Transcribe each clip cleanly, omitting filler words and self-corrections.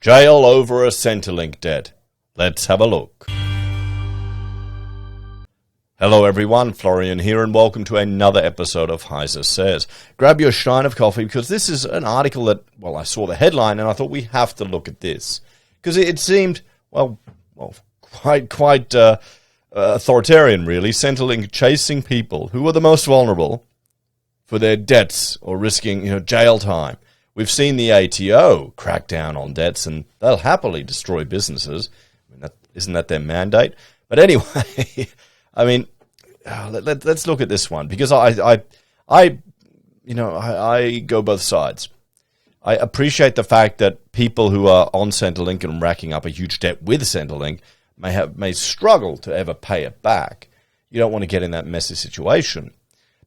Jail over a Centrelink debt. Let's have a look. Hello everyone, Florian here, and welcome to another episode of HeiseSays. Grab your stein of coffee because this is an article that, well, I saw the headline and I thought we have to look at this. Because it seemed, quite authoritarian really. Centrelink chasing people who are the most vulnerable for their debts or risking, jail time. We've seen the ATO crack down on debts and they'll happily destroy businesses. I mean, isn't that their mandate? But anyway, I mean, let's look at this one because I go both sides. I appreciate the fact that people who are on Centrelink and racking up a huge debt with Centrelink may struggle to ever pay it back. You don't want to get in that messy situation.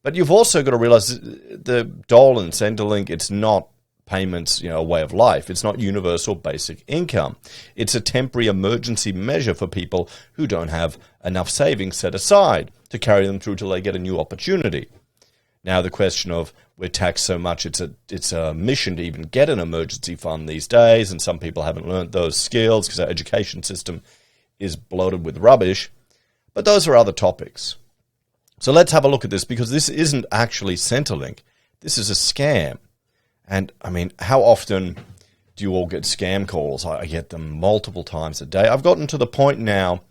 But you've also got to realize the dole in Centrelink, it's not payments, a way of life. It's not universal basic income. It's a temporary emergency measure for people who don't have enough savings set aside to carry them through till they get a new opportunity. Now the question of we're taxed so much, it's a mission to even get an emergency fund these days, and some people haven't learned those skills because our education system is bloated with rubbish. But those are other topics. So let's have a look at this because this isn't actually Centrelink. This is a scam. And, I mean, how often do you all get scam calls? I get them multiple times a day. I've gotten to the point now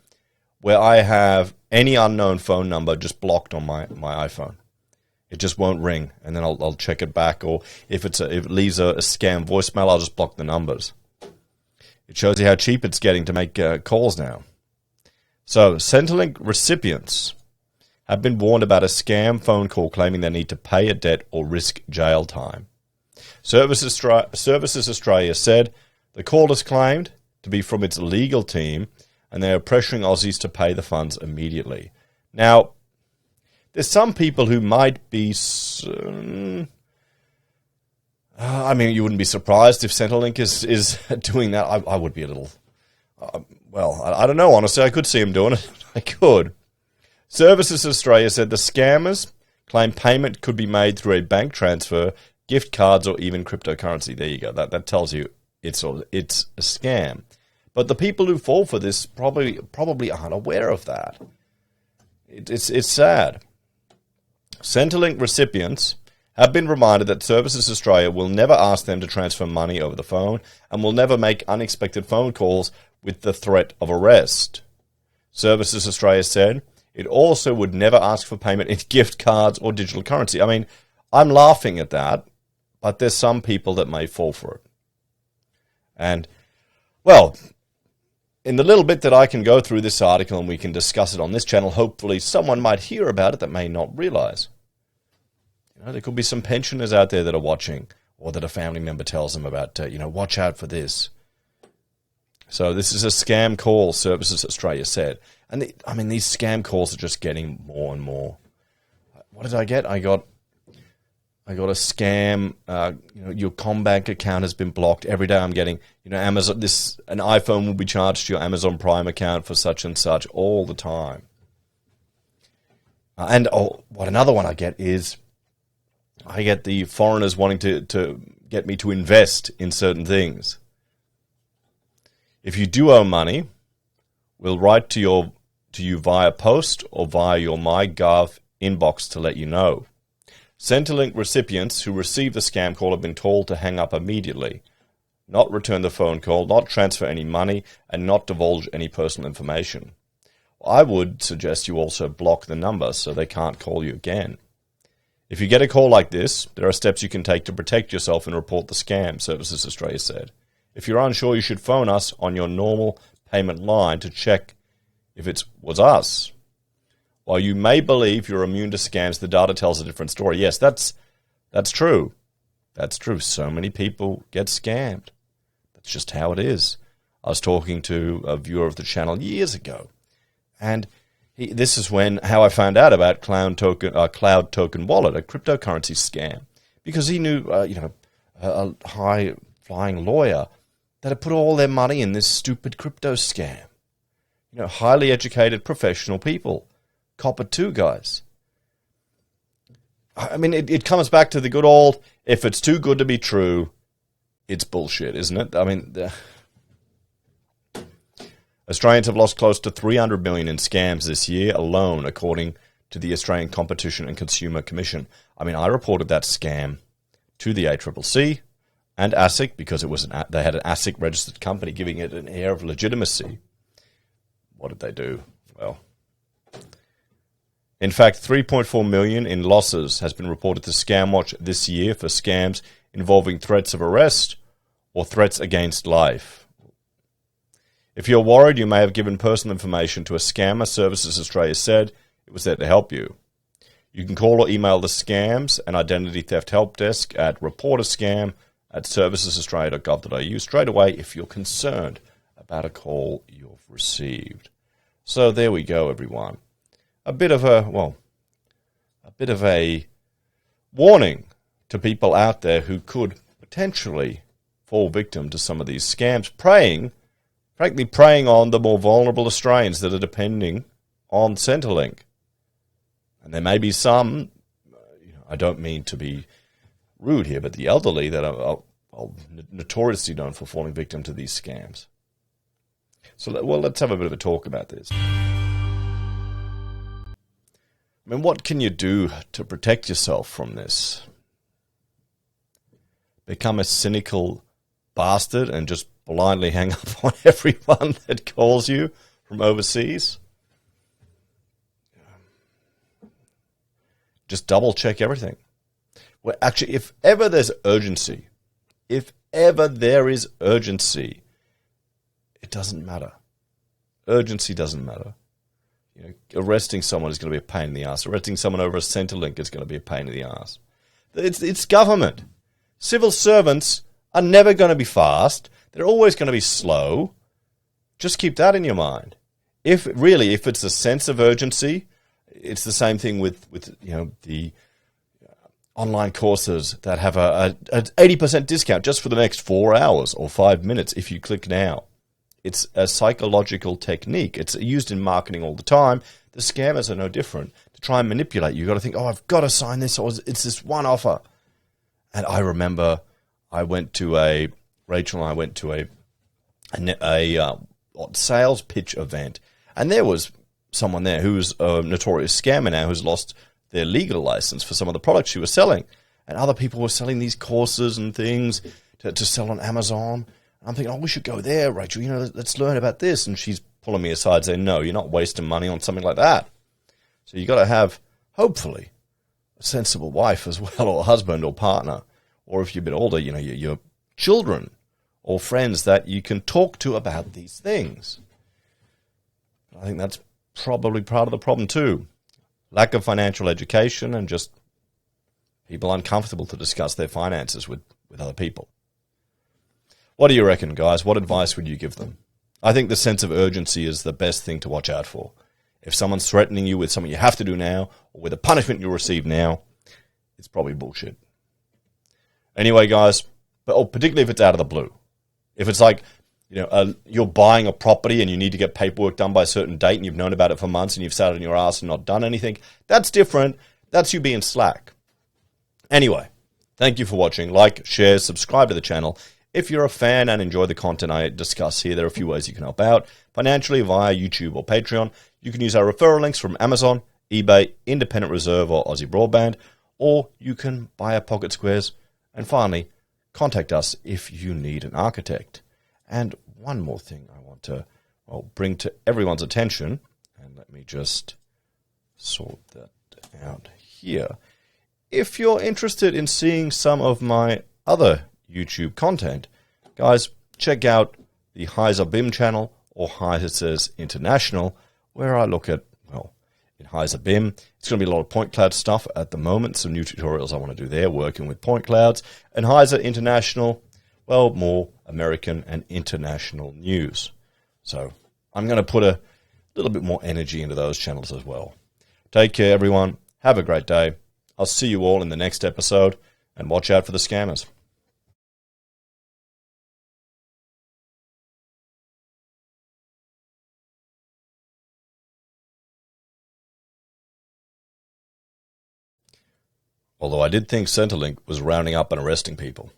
where I have any unknown phone number just blocked on my iPhone. It just won't ring, and then I'll check it back. Or if it leaves a scam voicemail, I'll just block the numbers. It shows you how cheap it's getting to make calls now. So, Centrelink recipients have been warned about a scam phone call claiming they need to pay a debt or risk jail time. Services Australia said the call is claimed to be from its legal team and they are pressuring Aussies to pay the funds immediately. Now, there's some people who might be... you wouldn't be surprised if Centrelink is doing that. I would be a little... I don't know, honestly. I could see them doing it. I could. Services Australia said the scammers claim payment could be made through a bank transfer, gift cards, or even cryptocurrency. There you go. That tells you it's a scam. But the people who fall for this probably aren't aware of that. It's sad. Centrelink recipients have been reminded that Services Australia will never ask them to transfer money over the phone and will never make unexpected phone calls with the threat of arrest. Services Australia said it also would never ask for payment in gift cards or digital currency. I mean, I'm laughing at that, but there's some people that may fall for it. And, well, in the little bit that I can go through this article and we can discuss it on this channel, hopefully someone might hear about it that may not realize. There could be some pensioners out there that are watching or that a family member tells them about, watch out for this. So this is a scam call, Services Australia said. And, these scam calls are just getting more and more. What did I get? I got a scam, your CommBank account has been blocked. Every day I'm getting, Amazon, an iPhone will be charged to your Amazon Prime account for such and such all the time. What another one I get is, I get the foreigners wanting to get me to invest in certain things. If you do owe money, we'll write to you via post or via your MyGov inbox to let you know. Centrelink recipients who receive the scam call have been told to hang up immediately, not return the phone call, not transfer any money, and not divulge any personal information. I would suggest you also block the number so they can't call you again. If you get a call like this, there are steps you can take to protect yourself and report the scam, Services Australia said. If you're unsure, you should phone us on your normal payment line to check if it was us. While you may believe you're immune to scams, the data tells a different story. Yes, that's true. That's true. So many people get scammed. That's just how it is. I was talking to a viewer of the channel years ago, and this is how I found out about Cloud Token Wallet, a cryptocurrency scam, because he knew, a high-flying lawyer that had put all their money in this stupid crypto scam. Highly educated professional people. Cop it too, guys. It comes back to the good old, if it's too good to be true, it's bullshit, isn't it? Australians have lost close to $300 million in scams this year alone, according to the Australian Competition and Consumer Commission. I mean, I reported that scam to the ACCC and ASIC because they had an ASIC registered company giving it an air of legitimacy. What did they do? Well, in fact, $3.4 million in losses has been reported to ScamWatch this year for scams involving threats of arrest or threats against life. If you're worried you may have given personal information to a scammer, Services Australia said it was there to help you. You can call or email the Scams and Identity Theft Help Desk at reporterscam@servicesaustralia.gov.au straight away if you're concerned about a call you've received. So there we go, everyone. A bit of a warning to people out there who could potentially fall victim to some of these scams, frankly preying on the more vulnerable Australians that are depending on Centrelink. And there may be some, I don't mean to be rude here, but the elderly that are notoriously known for falling victim to these scams. So, let's have a bit of a talk about this. I mean, what can you do to protect yourself from this? Become a cynical bastard and just blindly hang up on everyone that calls you from overseas? Just double check everything. Well, actually, if ever there is urgency, it doesn't matter. Urgency doesn't matter. Arresting someone is going to be a pain in the ass. Arresting someone over a Centrelink is going to be a pain in the ass. It's government. Civil servants are never going to be fast. They're always going to be slow. Just keep that in your mind. If it's a sense of urgency, it's the same thing with the online courses that have an 80% discount just for the next 4 hours or 5 minutes if you click now. It's a psychological technique. It's used in marketing all the time. The scammers are no different. To try and manipulate you, you've got to think, I've got to sign this, or it's this one offer. And I remember Rachel and I went to a sales pitch event, and there was someone there who's a notorious scammer now who's lost their legal license for some of the products she was selling. And other people were selling these courses and things to sell on Amazon. I'm thinking, we should go there, Rachel. Let's learn about this. And she's pulling me aside saying, no, you're not wasting money on something like that. So you got to have, hopefully, a sensible wife as well, or husband or partner. Or if you're a bit older, your children or friends that you can talk to about these things. I think that's probably part of the problem too. Lack of financial education and just people uncomfortable to discuss their finances with other people. What do you reckon, guys? What advice would you give them? I think the sense of urgency is the best thing to watch out for. If someone's threatening you with something you have to do now, or with a punishment you'll receive now, it's probably bullshit. Anyway, guys, particularly if it's out of the blue. If it's like, you're buying a property and you need to get paperwork done by a certain date and you've known about it for months and you've sat on your ass and not done anything, that's different. That's you being slack. Anyway, thank you for watching. Like, share, subscribe to the channel. If you're a fan and enjoy the content I discuss here, there are a few ways you can help out. Financially via YouTube or Patreon. You can use our referral links from Amazon, eBay, Independent Reserve or AussieBroadband. Or you can buy our Pocket Squares. And finally, contact us if you need an architect. And one more thing I want to bring to everyone's attention, and let me just sort that out here. If you're interested in seeing some of my other YouTube content, guys, check out the Heise BIM channel or HeiseSays International, where I look at, in Heise BIM, it's going to be a lot of point cloud stuff at the moment, some new tutorials I want to do there, working with point clouds, and Heise International, more American and international news. So I'm going to put a little bit more energy into those channels as well. Take care, everyone. Have a great day. I'll see you all in the next episode, and watch out for the scammers. Although I did think Centrelink was rounding up and arresting people.